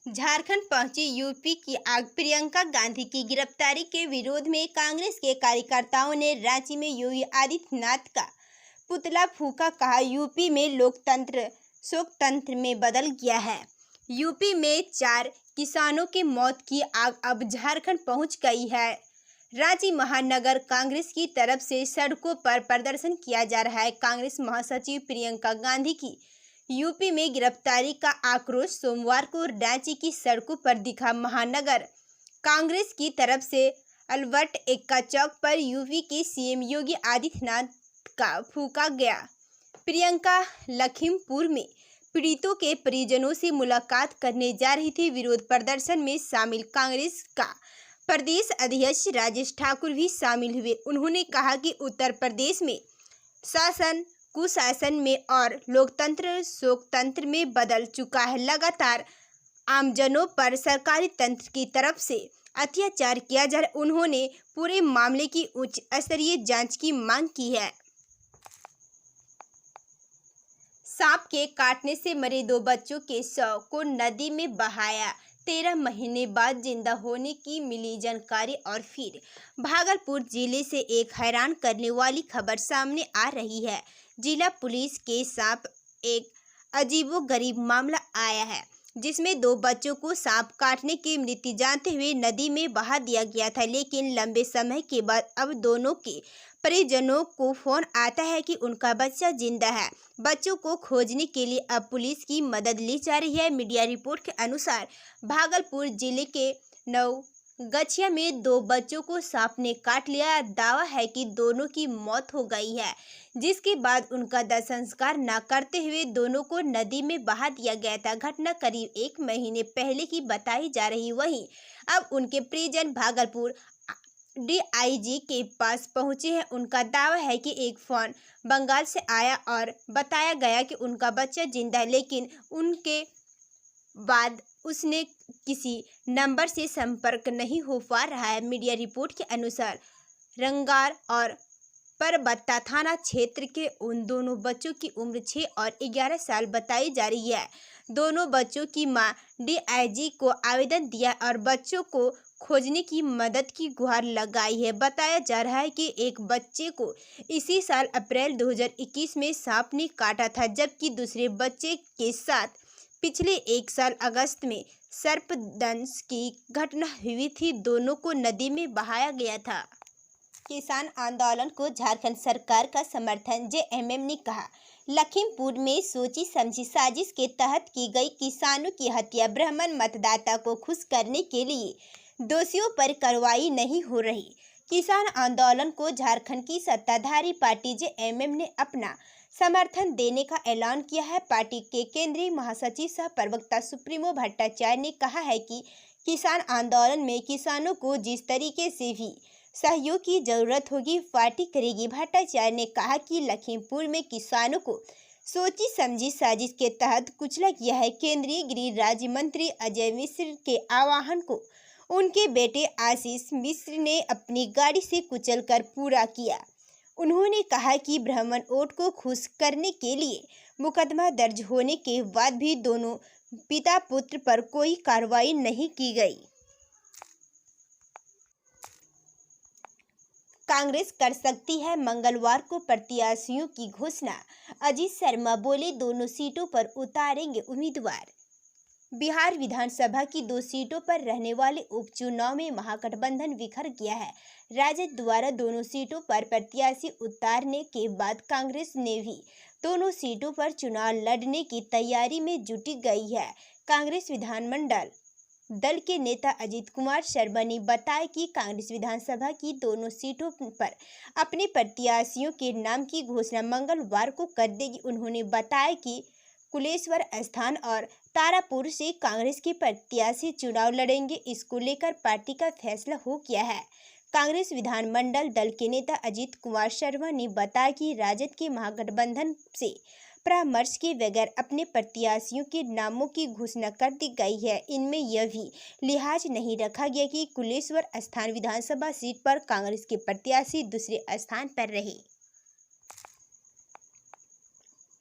झारखंड पहुंची यूपी की आग। प्रियंका गांधी की गिरफ्तारी के विरोध में कांग्रेस के कार्यकर्ताओं ने रांची में योगी आदित्यनाथ का पुतला फूंका। कहा, यूपी में लोकतंत्र शोकतंत्र में बदल गया है। यूपी में 4 किसानों की मौत की आग अब झारखंड पहुंच गई है। रांची महानगर कांग्रेस की तरफ से सड़कों पर प्रदर्शन किया जा रहा है। कांग्रेस महासचिव प्रियंका गांधी की यूपी में गिरफ्तारी का आक्रोश सोमवार को रांची की सड़कों पर दिखा। महानगर कांग्रेस की तरफ से अल्बर्ट एक्का चौक पर यूपी के सीएम योगी आदित्यनाथ का फूंका गया। प्रियंका लखीमपुर में पीड़ितों के परिजनों से मुलाकात करने जा रही थी। विरोध प्रदर्शन में शामिल कांग्रेस का प्रदेश अध्यक्ष राजेश ठाकुर भी शामिल हुए। उन्होंने कहा कि उत्तर प्रदेश में शासन कुशासन में और लोकतंत्र शोकतंत्र में बदल चुका है। लगातार आमजनों पर सरकारी तंत्र की तरफ से अत्याचार किया जा रहा है। उन्होंने पूरे मामले की उच्च स्तरीय जांच की मांग की है। सांप के काटने से मरे 2 बच्चों के शव को नदी में बहाया। 13 महीने बाद जिंदा होने की मिली जानकारी। और फिर भागलपुर जिले से एक हैरान करने वाली खबर सामने आ रही है। जिला पुलिस के साथ एक अजीबोगरीब मामला आया है, जिसमें 2 बच्चों को सांप काटने की मृत्यु जानते हुए नदी में बहा दिया गया था। लेकिन लंबे समय के बाद अब दोनों के परिजनों को फोन आता है कि उनका बच्चा जिंदा है। बच्चों को खोजने के लिए अब पुलिस की मदद ली जा रही है। मीडिया रिपोर्ट के अनुसार भागलपुर जिले के नवगछिया में 2 बच्चों को सांप ने काट लिया। दावा है कि दोनों की मौत हो गई है, जिसके बाद उनका दाह संस्कार न करते हुए दोनों को नदी में बहा दिया गया था। घटना करीब 1 महीने पहले की बताई जा रही। वहीं अब उनके परिजन भागलपुर डीआईजी के पास पहुंचे हैं। उनका दावा है कि एक फोन बंगाल से आया और बताया गया कि उनका बच्चा जिंदा है, लेकिन उनके बाद उसने किसी नंबर से संपर्क नहीं हो पा रहा है। मीडिया रिपोर्ट के अनुसार रंगार और परबत्ता थाना क्षेत्र के उन दोनों बच्चों की उम्र 6 और 11 साल बताई जा रही है। दोनों बच्चों की मां डीआईजी को आवेदन दिया और बच्चों को खोजने की मदद की गुहार लगाई है। बताया जा रहा है कि एक बच्चे को इसी साल अप्रैल 2021 में सांप ने काटा था, जबकि दूसरे बच्चे के साथ पिछले 1 साल अगस्त में सर्पदंश की घटना हुई थी। दोनों को नदी में बहाया गया था। किसान आंदोलन को झारखंड सरकार का समर्थन। जेएमएम ने कहा, लखीमपुर में सोची समझी साजिश के तहत की गई किसानों की हत्या ब्राह्मण मतदाता को खुश करने के लिए दोषियों पर कार्रवाई नहीं हो रही। किसान आंदोलन को झारखंड की सत्ताधारी पार्टी जेएमएम ने अपना समर्थन देने का ऐलान किया है। पार्टी के केंद्रीय महासचिव सह प्रवक्ता सुप्रीमो भट्टाचार्य ने कहा है कि किसान आंदोलन में किसानों को जिस तरीके से भी सहयोग की जरूरत होगी, पार्टी करेगी। भट्टाचार्य ने कहा कि लखीमपुर में किसानों को सोची समझी साजिश के तहत कुचला गया है। केंद्रीय गृह राज्य मंत्री अजय मिश्र के आह्वान को उनके बेटे आशीष मिश्र ने अपनी गाड़ी से कुचलकर पूरा किया। उन्होंने कहा कि ब्राह्मण वोट को खुश करने के लिए मुकदमा दर्ज होने के बाद भी दोनों पिता पुत्र पर कोई कार्रवाई नहीं की गई। कांग्रेस कर सकती है मंगलवार को प्रत्याशियों की घोषणा। अजीत शर्मा बोले, दोनों सीटों पर उतारेंगे उम्मीदवार। बिहार विधानसभा की 2 सीटों पर रहने वाले उपचुनाव में महागठबंधन बिखर गया है। राजद द्वारा दोनों सीटों पर प्रत्याशी उतारने के बाद कांग्रेस ने भी दोनों सीटों पर चुनाव लड़ने की तैयारी में जुटी गई है। कांग्रेस विधानमंडल दल के नेता अजीत कुमार शर्मा ने बताया कि कांग्रेस विधानसभा की दोनों सीटों पर अपने प्रत्याशियों के नाम की घोषणा मंगलवार को कर देगी। उन्होंने बताया कि कुलेश्वर स्थान और तारापुर से कांग्रेस के प्रत्याशी चुनाव लड़ेंगे। इसको लेकर पार्टी का फैसला हो गया है। कांग्रेस विधानमंडल दल के नेता अजीत कुमार शर्मा ने बताया कि राजद के महागठबंधन से परामर्श के बगैर अपने प्रत्याशियों के नामों की घोषणा कर दी गई है। इनमें यह भी लिहाज नहीं रखा गया कि कुलेश्वर स्थान विधानसभा सीट पर कांग्रेस के प्रत्याशी दूसरे स्थान पर रहे।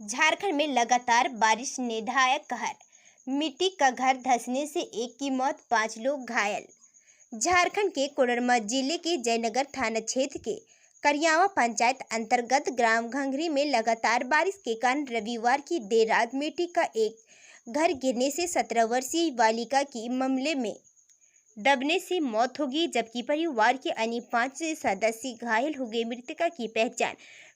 झारखंड में लगातार बारिश ने ढाया कहर। मिट्टी का घर धंसने से एक की मौत, 5 लोग घायल। झारखंड के कोडरमा जिले के जयनगर थाना क्षेत्र के करियावा पंचायत अंतर्गत ग्राम घंघरी में लगातार बारिश के कारण रविवार की देर रात मिट्टी का एक घर गिरने से 17 वर्षीय बालिका की मामले में दबने से मौत हो गई, जबकि परिवार के अन्य 5 सदस्य घायल हो गए। मृतका की पहचान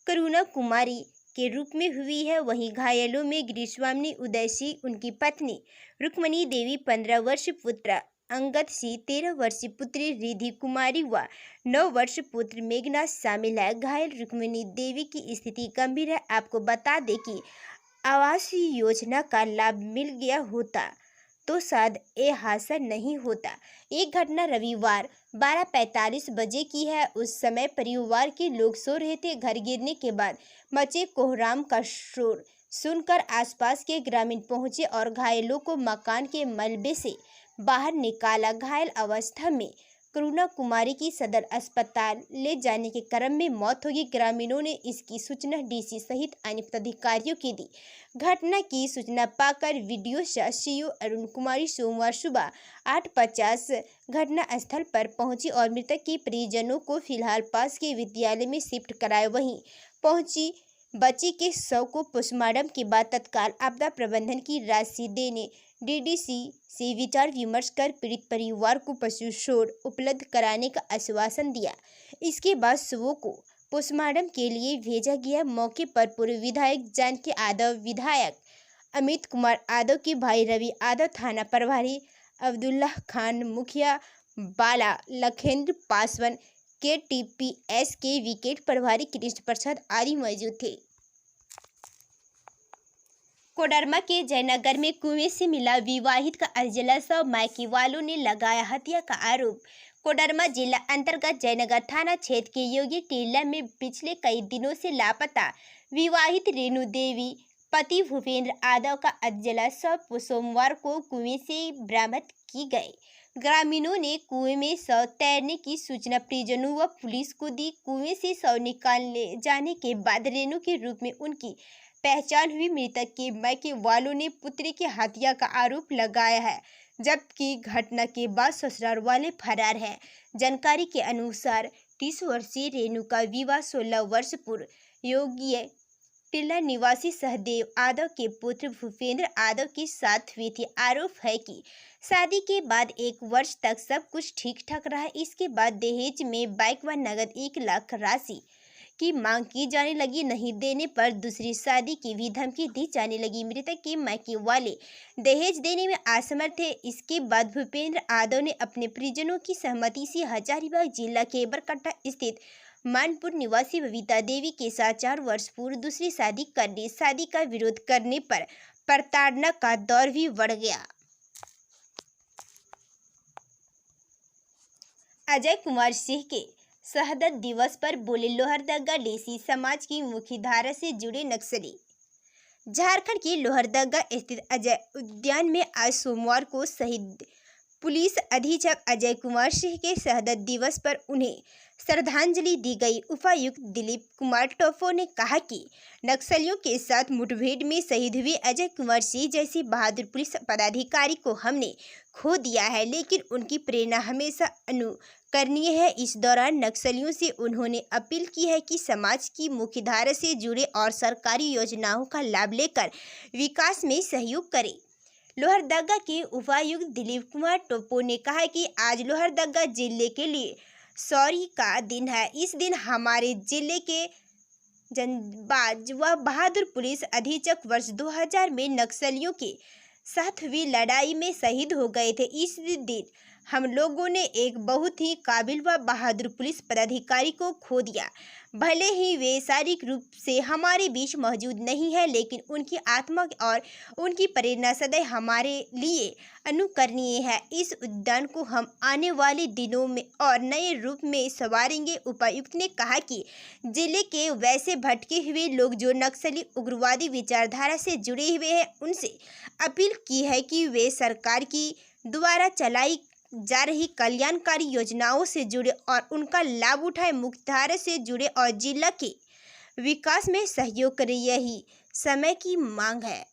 करुणा कुमारी के रूप में हुई है। वहीं घायलों में गृहस्वामी उदय सिंह, उनकी पत्नी रुक्मणी देवी, 15 वर्षीय पुत्र अंगद सिंह, 13 वर्षीय पुत्री रिधि कुमारी व 9 वर्षीय पुत्र मेघनाथ शामिल है। घायल रुक्मणी देवी की स्थिति गंभीर है। आपको बता दें कि आवास योजना का लाभ मिल गया होता तो शायद ये हादसा नहीं होता। एक घटना रविवार 12:45 बजे की है। उस समय परिवार के लोग सो रहे थे। घर गिरने के बाद मचे कोहराम का शोर सुनकर आसपास के ग्रामीण पहुंचे और घायलों को मकान के मलबे से बाहर निकाला। घायल अवस्था में करुणा कुमारी की सदर अस्पताल ले जाने के क्रम में मौत हो गई। ग्रामीणों ने इसकी सूचना डीसी सहित अन्य पदाधिकारियों को दी। घटना की सूचना पाकर वीडियो सीओ अरुण कुमारी सोमवार सुबह 8:50 घटना स्थल पर पहुंची और मृतक के परिजनों को फिलहाल पास के विद्यालय में शिफ्ट कराया। वहीं पहुंची बच्ची के शव को पोस्टमार्टम के बाद तत्काल आपदा प्रबंधन की राशि देने डीडीसी से विचार विमर्श कर पीड़ित परिवार को पशु शोर उपलब्ध कराने का आश्वासन दिया। इसके बाद शवों को पोस्टमार्टम के लिए भेजा गया। मौके पर पूर्व विधायक जानकी यादव, विधायक अमित कुमार यादव के भाई रवि यादव, थाना प्रभारी अब्दुल्ला खान, मुखिया बाला लखेंद्र पासवान, KTPS के विकेट प्रभारी कृष्ण प्रसाद आदि मौजूद थे। कोडरमा के जयनगर में कुएं से मिला विवाहित का अजला शव, मायके वालों ने लगाया हत्या का आरोप। कोडरमा जिला अंतर्गत जयनगर थाना क्षेत्र के योगी टीला में पिछले कई दिनों से लापता विवाहित रेणु देवी पति भूपेंद्र यादव का अजला शव सोमवार को कुएं से बरामद की गई। ग्रामीणों ने कुएं में शव तैरने की सूचना परिजनों व पुलिस को दी। कुएं से शव निकालने जाने के बाद रेणु के रूप में उनकी पहचान हुई। मृतक के मायके वालों ने पुत्री की हत्या का आरोप लगाया है, जबकि घटना के बाद ससुराल वाले फरार हैं। जानकारी के अनुसार 30 वर्षीय रेणु का विवाह 16 वर्ष पूर्व योगी टिल्ला निवासी सहदेव यादव के पुत्र भूपेंद्र यादव के साथ हुई थी। आरोप है कि शादी के बाद 1 वर्ष तक सब कुछ ठीक ठाक रहा। इसके बाद दहेज में बाइक व नगद 1 लाख राशि की मांग की जाने लगी। नहीं देने पर दूसरी शादी की भी धमकी दी जाने लगी। मृतक के मायके वाले दहेज देने में असमर्थ थे। इसके बाद भूपेंद्र यादव ने अपने परिजनों की सहमति से हजारीबाग जिला के बरकट्टा स्थित मानपुर निवासी बबीता देवी के साथ 4 वर्ष पूर्व दूसरी शादी कर ली। शादी का विरोध करने पर प्रताड़ना का दौर भी बढ़ गया। अजय कुमार सिंह के शहादत दिवस पर बोले लोहरदगा लेसी समाज की मुख्यधारा से जुड़े नक्सली। झारखंड के लोहरदगा स्थित अजय उद्यान में आज सोमवार को शहीद पुलिस अधीक्षक अजय कुमार सिंह के शहादत दिवस पर उन्हें श्रद्धांजलि दी गई। उपायुक्त दिलीप कुमार टोप्पो ने कहा कि नक्सलियों के साथ मुठभेड़ में शहीद हुए अजय कुमार सिंह जैसे बहादुर पुलिस पदाधिकारी को हमने खो दिया है, लेकिन उनकी प्रेरणा हमेशा अनुकरणीय है। इस दौरान नक्सलियों से उन्होंने अपील की है कि समाज की मुख्यधारा से जुड़े और सरकारी योजनाओं का लाभ लेकर विकास में सहयोग करें। लोहरदगा के उपायुक्त दिलीप कुमार टोप्पो ने कहा कि आज लोहरदगा जिले के लिए शौर्य का दिन है। इस दिन हमारे जिले के जनबाज व बहादुर पुलिस अधीक्षक वर्ष 2000 में नक्सलियों के साथ हुई लड़ाई में शहीद हो गए थे। इस दिन हम लोगों ने एक बहुत ही काबिल व बहादुर पुलिस पदाधिकारी को खो दिया। भले ही वे शारीरिक रूप से हमारे बीच मौजूद नहीं है, लेकिन उनकी आत्मा और उनकी प्रेरणा सदैव हमारे लिए अनुकरणीय है। इस उद्यान को हम आने वाले दिनों में और नए रूप में संवारेंगे। उपायुक्त ने कहा कि जिले के वैसे भटके हुए लोग जो नक्सली उग्रवादी विचारधारा से जुड़े हुए हैं, उनसे अपील की है कि वे सरकार की द्वारा चलाई जा रही कल्याणकारी योजनाओं से जुड़े और उनका लाभ उठाए, मुख्यधारा से जुड़े और जिला के विकास में सहयोग करें। यही समय की मांग है।